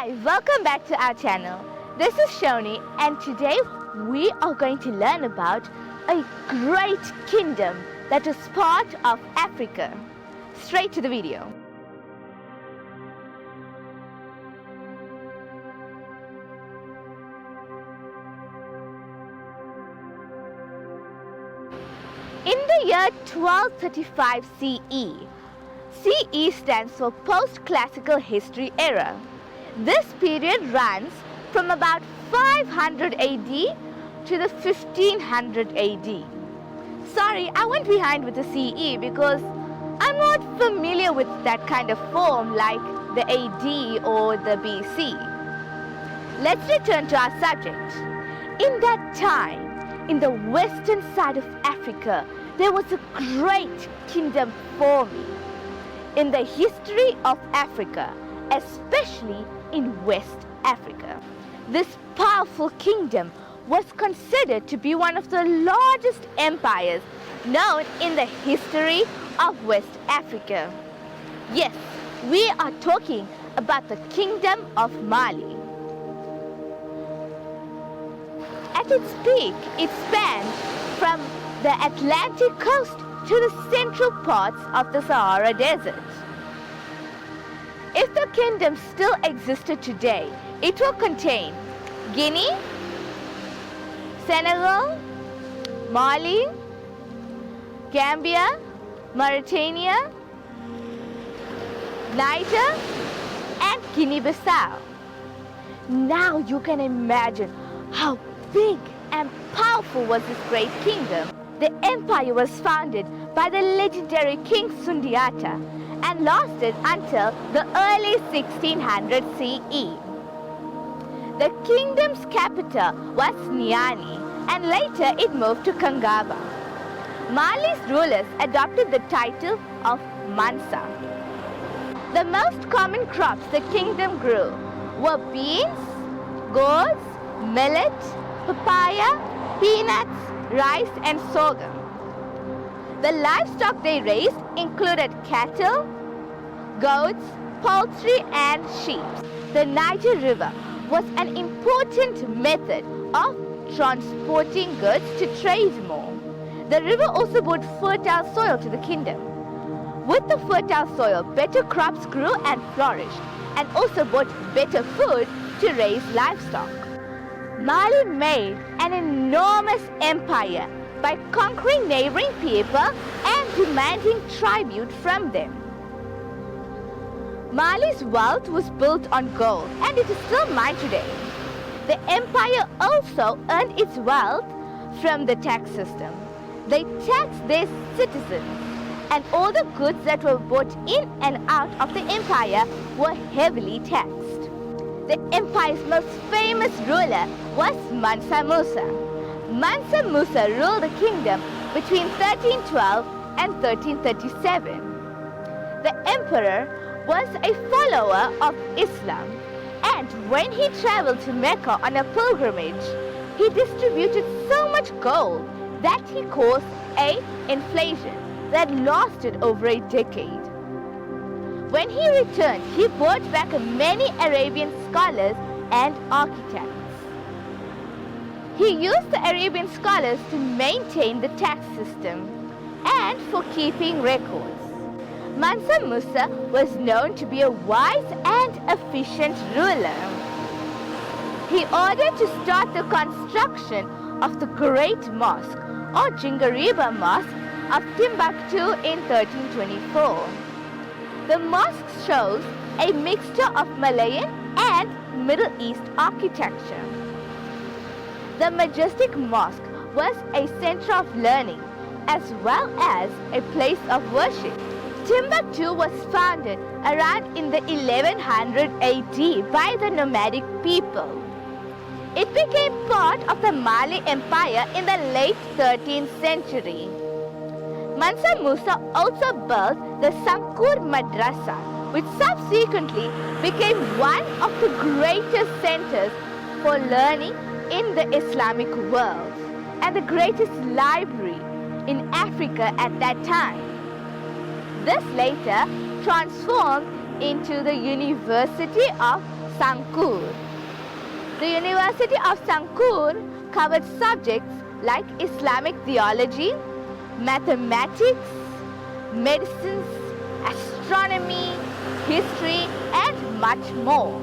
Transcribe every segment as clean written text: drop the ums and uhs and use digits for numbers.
Hi, welcome back to our channel. This is Shoni and today we are going to learn about a great kingdom that is part of Africa. Straight to the video. In the year 1235 CE, CE stands for Post-Classical History Era. This period runs from about 500 AD to the 1500 AD. Sorry, I went behind with the CE because I'm not familiar with that kind of form like the AD or the BC. Let's return to our subject. In that time, in the western side of Africa, there was a great kingdom forming. In the history of Africa, especially in West Africa, this powerful kingdom was considered to be one of the largest empires known in the history of West Africa. Yes, we are talking about the Kingdom of Mali. At its peak, it spanned from the Atlantic coast to the central parts of the Sahara Desert. If the kingdom still existed today, it will contain Guinea, Senegal, Mali, Gambia, Mauritania, Niger and Guinea Bissau. Now you can imagine how big and powerful was this great kingdom. The empire was founded by the legendary King Sundiata and lasted until the early 1600s CE. The kingdom's capital was Niani and later it moved to Kangaba. Mali's rulers adopted the title of Mansa. The most common crops the kingdom grew were beans, gourds, millet, papaya, peanuts, rice and sorghum. The livestock they raised included cattle, goats, poultry and sheep. The Niger River was an important method of transporting goods to trade more. The river also brought fertile soil to the kingdom. With the fertile soil, better crops grew and flourished and also brought better food to raise livestock. Mali made an enormous empire by conquering neighboring people and demanding tribute from them. Mali's wealth was built on gold and it is still mined today. The empire also earned its wealth from the tax system. They taxed their citizens and all the goods that were bought in and out of the empire were heavily taxed. The empire's most famous ruler was Mansa Musa. Mansa Musa ruled the kingdom between 1312 and 1337. The emperor was a follower of Islam, and when he traveled to Mecca on a pilgrimage, he distributed so much gold that he caused an inflation that lasted over a decade. When he returned, he brought back many Arabian scholars and architects. He used the Arabian scholars to maintain the tax system and for keeping records. Mansa Musa was known to be a wise and efficient ruler. He ordered to start the construction of the Great Mosque or Jingariba Mosque of Timbuktu in 1324. The mosque shows a mixture of Malayan and Middle East architecture. The majestic mosque was a center of learning as well as a place of worship. Timbuktu was founded around in the 1100 AD by the nomadic people. It became part of the Mali Empire in the late 13th century. Mansa Musa also built the Sankur Madrasa, which subsequently became one of the greatest centers for learning in the Islamic world and the greatest library in Africa at that time. This later transformed into the University of Sankur. The University of Sankur covered subjects like Islamic theology, mathematics, medicine, astronomy, history, and much more.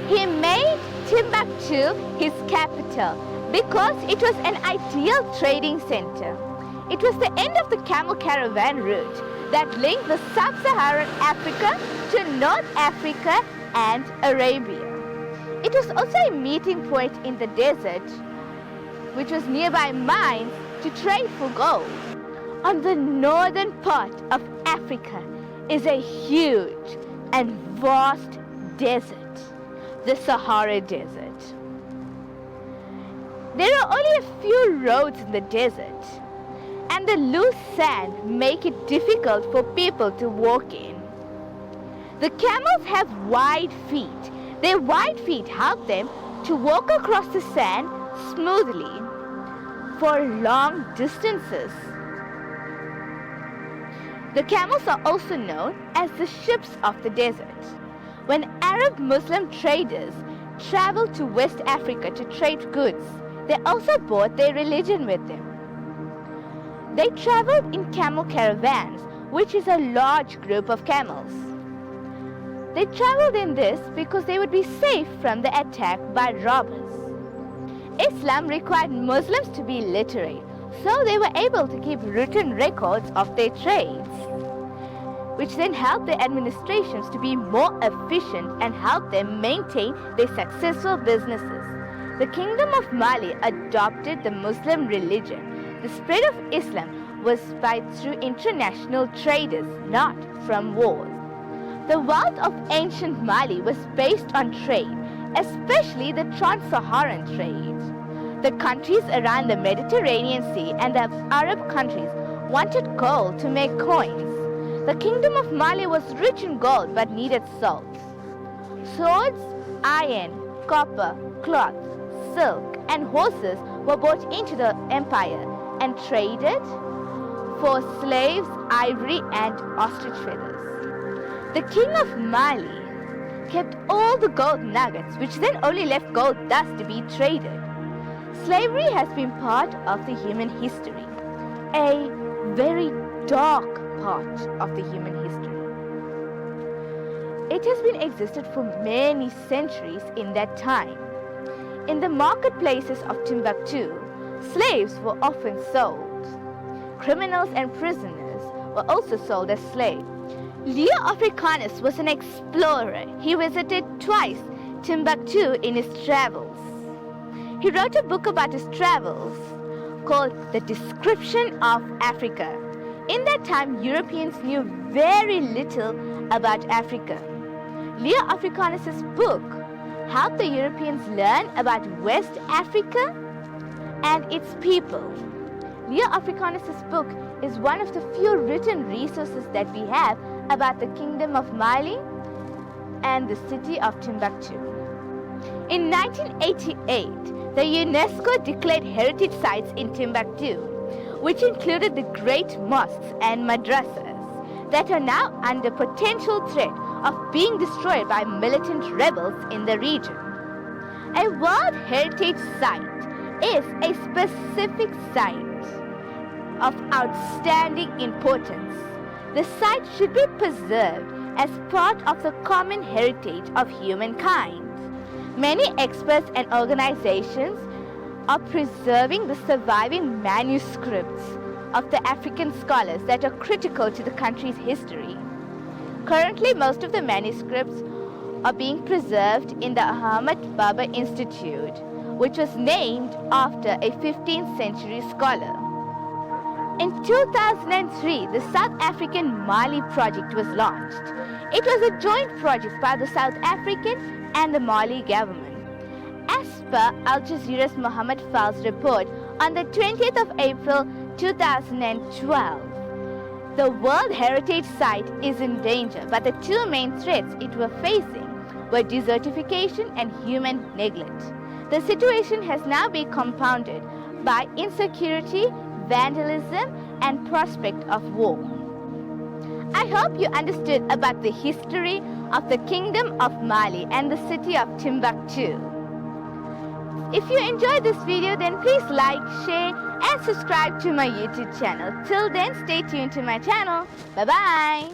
He made Timbuktu his capital because it was an ideal trading center. It was the end of the camel caravan route that linked the sub-Saharan Africa to North Africa and Arabia. It was also a meeting point in the desert, which was nearby mines to trade for gold. On the northern part of Africa is a huge and vast desert, the Sahara Desert. There are only a few roads in the desert, and the loose sand make it difficult for people to walk in. The camels have wide feet. Their wide feet help them to walk across the sand smoothly for long distances. The camels are also known as the ships of the desert. When Arab Muslim traders traveled to West Africa to trade goods, they also brought their religion with them. They traveled in camel caravans, which is a large group of camels. They traveled in this because they would be safe from the attack by robbers. Islam required Muslims to be literate, so they were able to keep written records of their trades, which then helped their administrations to be more efficient and helped them maintain their successful businesses. The Kingdom of Mali adopted the Muslim religion. The spread of Islam was through international traders, not from wars. The wealth of ancient Mali was based on trade, especially the trans-Saharan trade. The countries around the Mediterranean Sea and the Arab countries wanted gold to make coins. The Kingdom of Mali was rich in gold but needed salt. Swords, iron, copper, cloth, silk, and horses were brought into the empire and traded for slaves, ivory, and ostrich feathers. The king of Mali kept all the gold nuggets, which then only left gold dust to be traded. Slavery has been part of the human history, a very dark part of the human history. It has been existed for many centuries in that time. In the marketplaces of Timbuktu, slaves were often sold. Criminals and prisoners were also sold as slaves. Leo Africanus was an explorer. He visited twice Timbuktu in his travels. He wrote a book about his travels called The Description of Africa. In that time, Europeans knew very little about Africa. Leo Africanus' book helped the Europeans learn about West Africa and its people. Leo Africanus' book is one of the few written resources that we have about the Kingdom of Mali and the city of Timbuktu. In 1988, the UNESCO declared heritage sites in Timbuktu, which included the great mosques and madrasas that are now under potential threat of being destroyed by militant rebels in the region. A World Heritage Site is a specific site of outstanding importance. The site should be preserved as part of the common heritage of humankind. Many experts and organizations are preserving the surviving manuscripts of the African scholars that are critical to the country's history. Currently, most of the manuscripts are being preserved in the Ahmad Baba Institute, which was named after a 15th century scholar. In 2003, the South African Mali project was launched. It was a joint project by the South African and the Mali government. As per Al Jazeera's Mohammed Fal's report on the 20th of April 2012, the World Heritage Site is in danger, but the two main threats it were facing were desertification and human neglect. The situation has now been compounded by insecurity, vandalism, and prospect of war. I hope you understood about the history of the Kingdom of Mali and the city of Timbuktu. If you enjoyed this video, then please like, share and subscribe to my YouTube channel. Till then, stay tuned to my channel. Bye-bye.